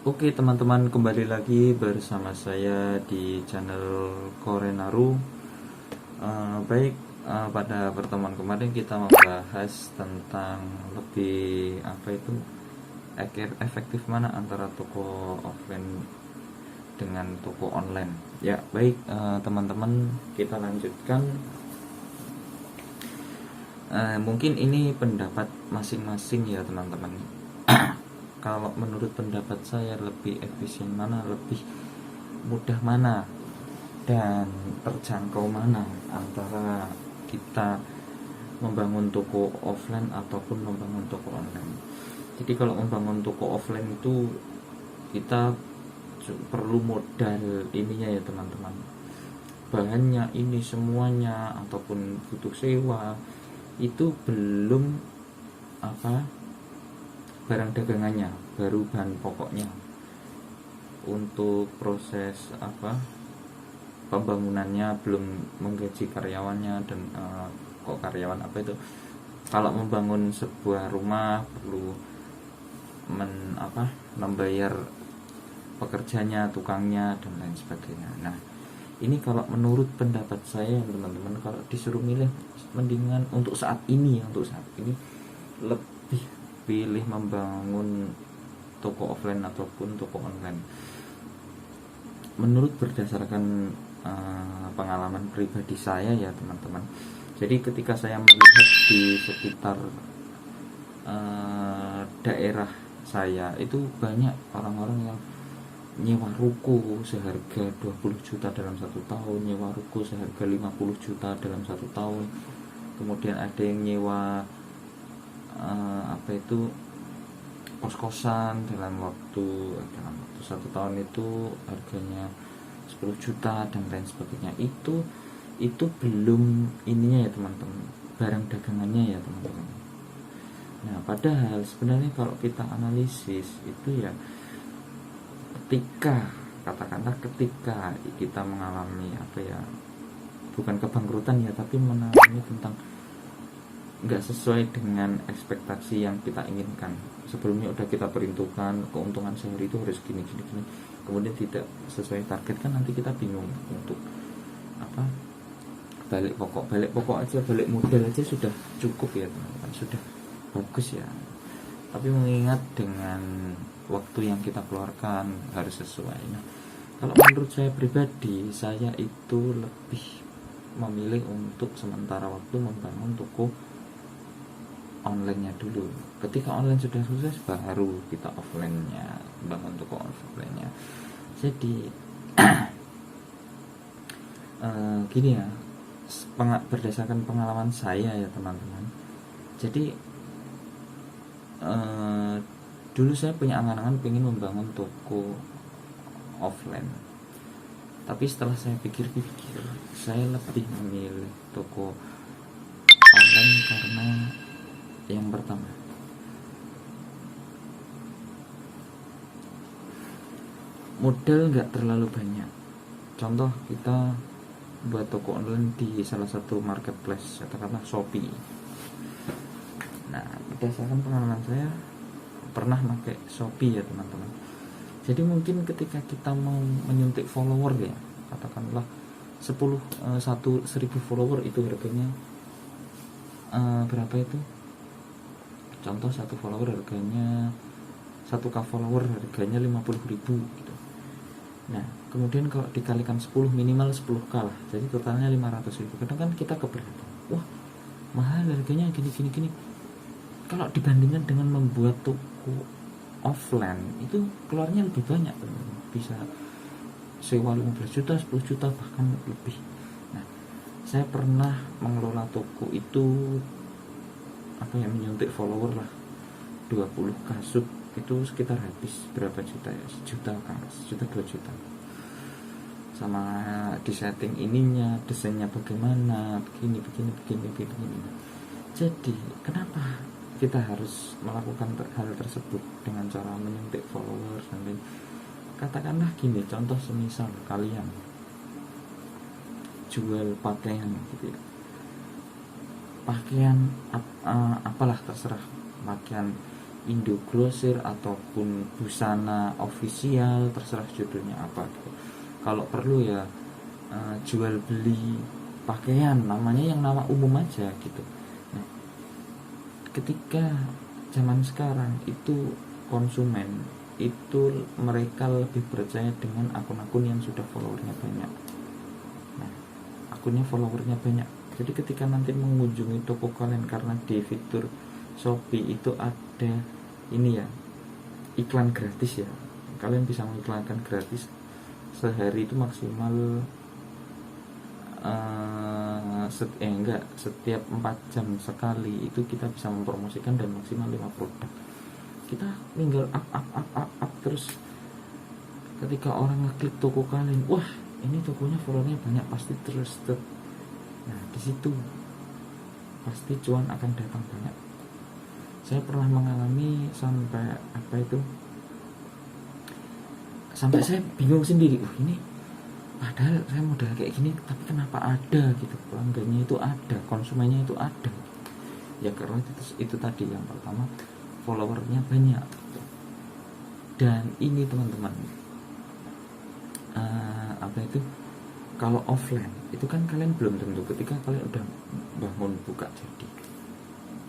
Oke teman-teman, kembali lagi bersama saya di channel Korenaru. Pada pertemuan kemarin kita membahas tentang lebih efektif mana antara toko offline dengan toko online. Ya baik, teman-teman, kita lanjutkan. Mungkin ini pendapat masing-masing ya teman-teman. Kalau menurut pendapat saya, lebih efisien mana, lebih mudah mana, dan terjangkau mana antara kita membangun toko offline ataupun membangun toko online. Jadi kalau membangun toko offline itu kita perlu modal ininya ya teman-teman, bahannya ini semuanya, ataupun butuh sewa, itu belum barang dagangannya, baru bahan pokoknya. Untuk proses pembangunannya belum menggaji karyawannya, dan kalau membangun sebuah rumah perlu membayar pekerjanya, tukangnya, dan lain sebagainya. Nah, ini kalau menurut pendapat saya teman-teman, kalau disuruh milih, mendingan untuk saat ini lebih pilih membangun toko offline ataupun toko online. Menurut berdasarkan pengalaman pribadi saya ya teman-teman. Jadi ketika saya melihat di sekitar daerah saya, itu banyak orang-orang yang nyewa ruko seharga 20 juta dalam 1 tahun, nyewa ruko seharga 50 juta dalam 1 tahun. Kemudian ada yang nyewa kos-kosan dalam waktu 1 tahun itu harganya 10 juta dan lain sebagainya. Itu belum ininya ya teman-teman, barang dagangannya ya teman-teman. Nah, padahal sebenarnya kalau kita analisis itu ya, ketika kita mengalami bukan kebangkrutan ya, tapi mengalami tentang nggak sesuai dengan ekspektasi yang kita inginkan. Sebelumnya udah kita peruntukkan keuntungan sehari itu harus gini, kemudian tidak sesuai target, kan nanti kita bingung untuk balik modal aja sudah cukup ya teman-teman, sudah bagus ya. Tapi mengingat dengan waktu yang kita keluarkan harus sesuai. Nah, kalau menurut saya pribadi, saya itu lebih memilih untuk sementara waktu membangun toko online-nya dulu. Ketika online sudah sukses, baru kita offline-nya, bangun toko offline-nya. Jadi gini ya, berdasarkan pengalaman saya ya teman-teman. Jadi dulu saya punya angan-angan pengen membangun toko offline, tapi setelah saya pikir-pikir, saya lebih memilih toko online karena yang pertama, modal nggak terlalu banyak. Contoh, kita buat toko online di salah satu marketplace, katakanlah Shopee. Nah, berdasarkan pengalaman saya pernah pakai Shopee ya teman-teman. Jadi mungkin ketika kita mau menyuntik follower ya, katakanlah 1000 follower, itu harganya berapa itu? Contoh, 1 follower harganya 1k follower harganya 50.000 gitu. Nah, kemudian kalau dikalikan 10, minimal 10k lah, jadi totalnya 500.000. Kadang kan kita keberatan, wah mahal harganya gini. Kalau dibandingkan dengan membuat toko offline, itu keluarnya lebih banyak, bisa sewa 15 juta, 10 juta, bahkan lebih. Nah, saya pernah mengelola toko itu menyuntik follower lah 20k sub, itu sekitar habis berapa juta ya, 1 juta kan, 1 juta 2 juta, sama disetting ininya, desainnya bagaimana, begini. Jadi kenapa kita harus melakukan hal tersebut dengan cara menyuntik followers dan lain. Katakanlah gini, contoh semisal kalian jual pakaian gitu ya, pakaian apalah terserah, pakaian Indogrosir ataupun busana official, terserah judulnya apa gitu. Kalau perlu ya jual beli pakaian, namanya yang nama umum aja gitu. Nah, ketika zaman sekarang itu konsumen itu mereka lebih percaya dengan akun-akun yang sudah followernya banyak. Nah, akunnya followernya banyak, jadi ketika nanti mengunjungi toko kalian, karena di fitur Shopee itu ada ini ya, iklan gratis ya, kalian bisa mengiklankan gratis sehari itu maksimal setiap 4 jam sekali itu kita bisa mempromosikan dan maksimal 5 produk. Kita tinggal up terus, ketika orang ngeklik toko kalian, wah ini tokonya followernya banyak, pasti trusted. Nah di situ pasti cuan akan datang banyak. Saya pernah mengalami sampai sampai saya bingung sendiri, ini padahal saya modal kayak gini tapi kenapa ada gitu, pelanggannya itu ada, konsumennya itu ada. Ya karena itu tadi, yang pertama followernya banyak gitu. Dan ini teman-teman, kalau offline itu kan kalian belum tentu, ketika kalian udah bangun buka jadi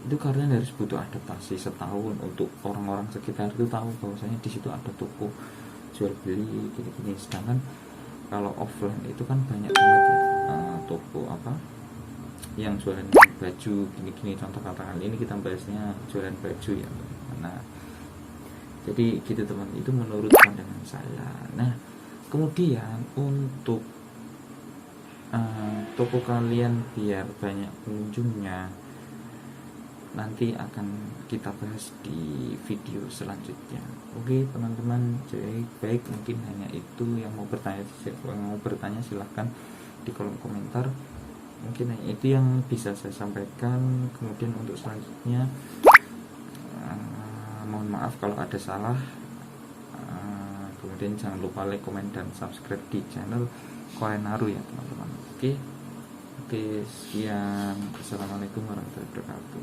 itu kalian harus butuh adaptasi setahun untuk orang-orang sekitar itu tahu bahwasanya di situ ada toko jual beli gini-gini. Sedangkan kalau offline itu kan banyak banget ya, toko yang jualan baju gini-gini, contoh katakan ini kita bahasnya jualan baju ya. Nah jadi gitu teman, itu menurut pandangan saya. Nah kemudian untuk toko kalian biar banyak pengunjungnya, nanti akan kita bahas di video selanjutnya. Oke teman-teman, jadi baik, mungkin hanya itu yang mau bertanya silahkan di kolom komentar. Mungkin hanya itu yang bisa saya sampaikan. Kemudian untuk selanjutnya mohon maaf kalau ada salah. Kemudian jangan lupa like, komen, dan subscribe di channel Korenaru ya teman-teman. Oke, sekian. Assalamualaikum warahmatullahi wabarakatuh.